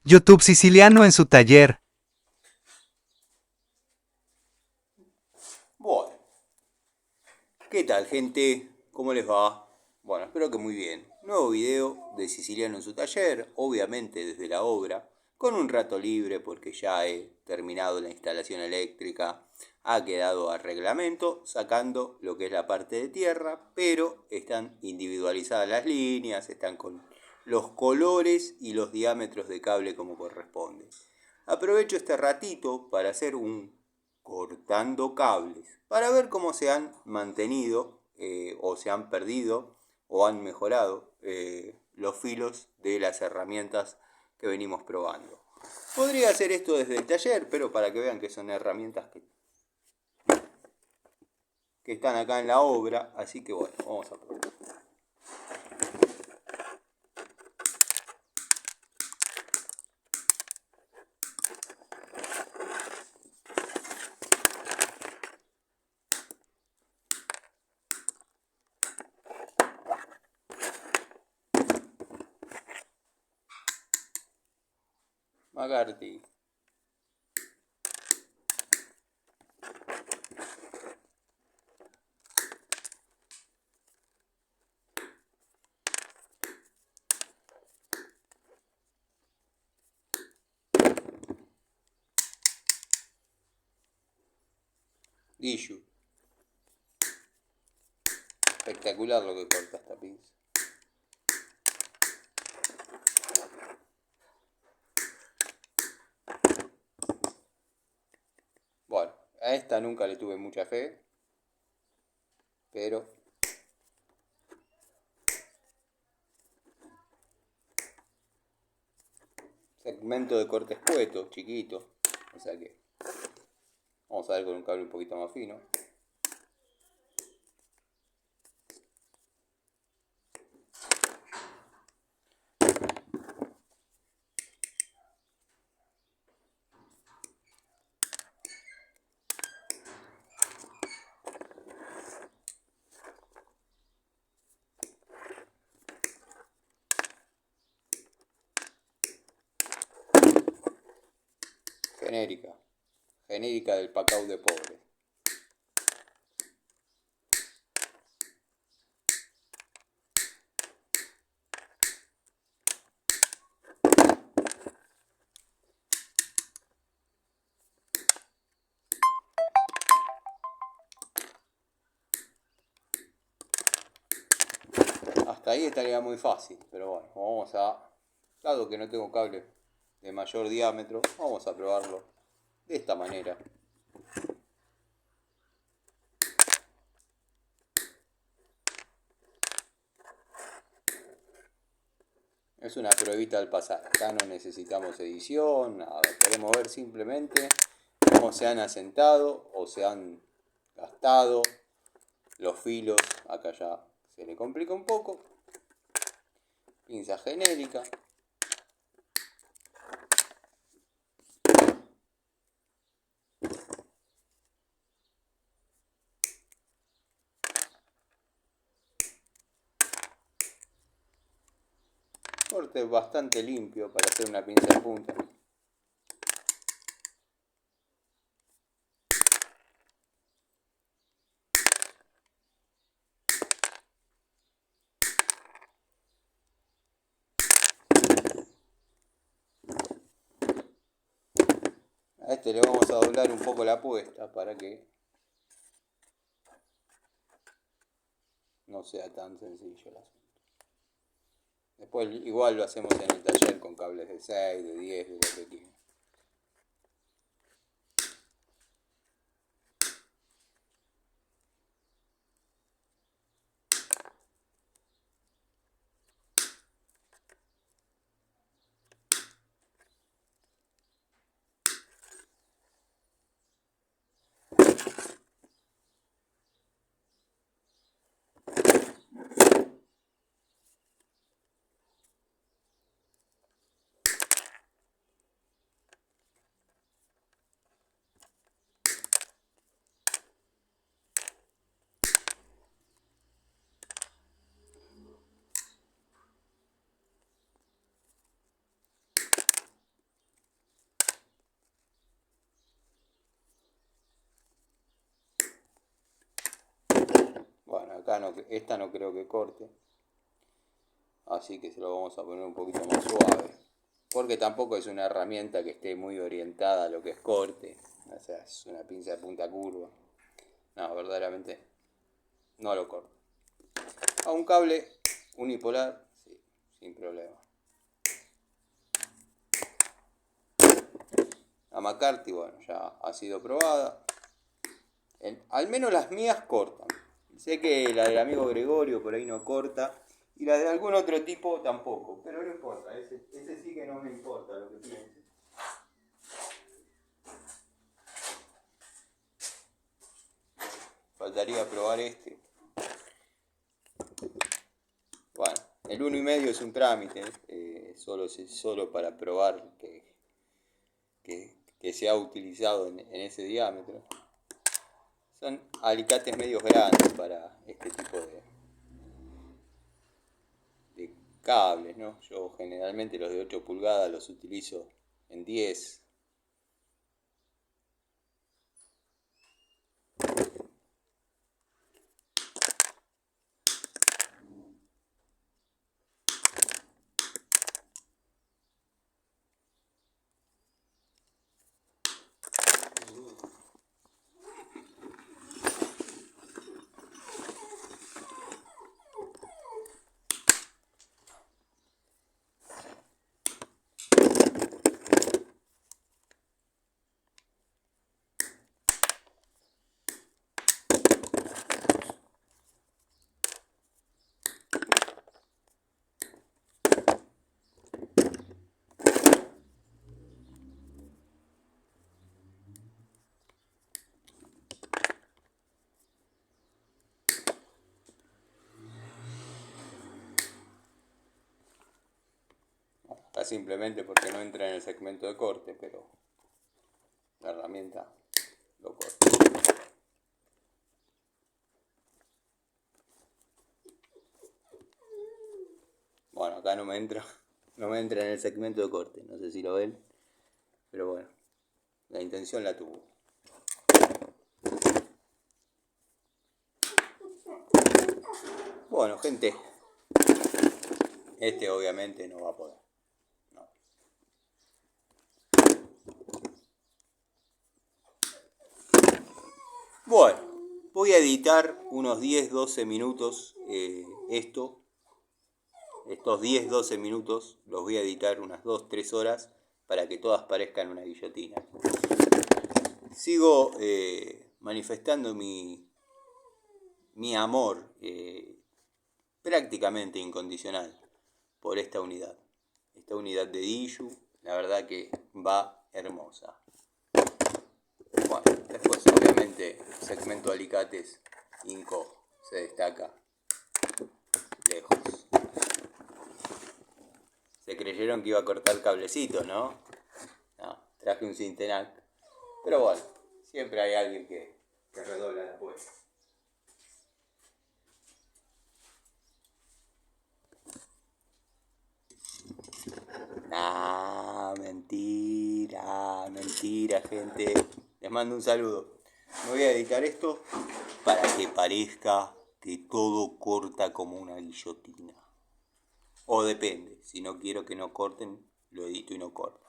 YouTube siciliano en su taller. Bueno, ¿qué tal, gente? ¿Cómo les va? Bueno, espero que muy bien. Nuevo video de Siciliano en su taller, obviamente desde la obra, con un rato libre porque ya he terminado la instalación eléctrica, ha quedado a reglamento, sacando lo que es la parte de tierra, pero están individualizadas las líneas, están con los colores y los diámetros de cable como corresponde. Aprovecho este ratito para hacer un cortando cables, para ver cómo se han mantenido o se han perdido o han mejorado los filos de las herramientas que venimos probando. Podría hacer esto desde el taller, pero para que vean que son herramientas que están acá en la obra, así que bueno, vamos a probar. McCarthy. Guillu. Espectacular lo que corta esta pinza. Bueno, a esta nunca le tuve mucha fe, pero segmento de corte escueto, chiquito, o sea que vamos a ver con un cable un poquito más fino. Genérica. Genérica del Pacau de pobre. Hasta ahí estaría muy fácil, pero bueno, vamos a, dado que no tengo cable de mayor diámetro, vamos a probarlo de esta manera. Es una pruebita al pasar, acá no necesitamos edición, nada, queremos ver simplemente cómo se han asentado o se han gastado los filos. Acá ya se le complica un poco. Pinza genérica. Corte bastante limpio para hacer una pinza de punta. A este le vamos a doblar un poco la puesta para que no sea tan sencillo el asunto. Después igual lo hacemos en el taller con cables de 6, de 10, de lo que quieran. acá no, esta no creo que corte. Así que se lo vamos a poner un poquito más suave. Porque tampoco es una herramienta que esté muy orientada a lo que es corte. O sea, es una pinza de punta curva. No, verdaderamente no lo corto. A un cable unipolar, sí, sin problema. La McCarthy, bueno, ya ha sido probada. Al menos las mías cortan. Sé que la del amigo Gregorio por ahí no corta. Y la de algún otro tipo tampoco. Pero no importa, ese sí que no me importa lo que piense. Faltaría probar este. Bueno, el 1,5 es un trámite. Solo para probar que se ha utilizado en ese diámetro. Son alicates medios grandes para este tipo de cables, ¿no? Yo generalmente los de 8 pulgadas los utilizo en 10. Está simplemente porque no entra en el segmento de corte, pero la herramienta lo corta. Bueno, acá no me entra en el segmento de corte, no sé si lo ven, pero bueno, la intención la tuvo. Bueno, gente, este obviamente no va a poder. No. Bueno, voy a editar unos 10-12 minutos estos 10-12 minutos los voy a editar unas 2-3 horas para que todas parezcan una guillotina. Sigo manifestando mi amor prácticamente incondicional por esta unidad. Esta unidad de Diju, la verdad que va hermosa. Bueno, después obviamente el segmento de alicates Inco se destaca lejos. Se creyeron que iba a cortar cablecitos, ¿no? No, traje un Cintenac. Pero bueno, siempre hay alguien que redobla la apuesta. Nah, mentira, gente. Les mando un saludo. Me voy a dedicar esto para que parezca que todo corta como una guillotina. O depende, si no quiero que no corten, lo edito y no corto.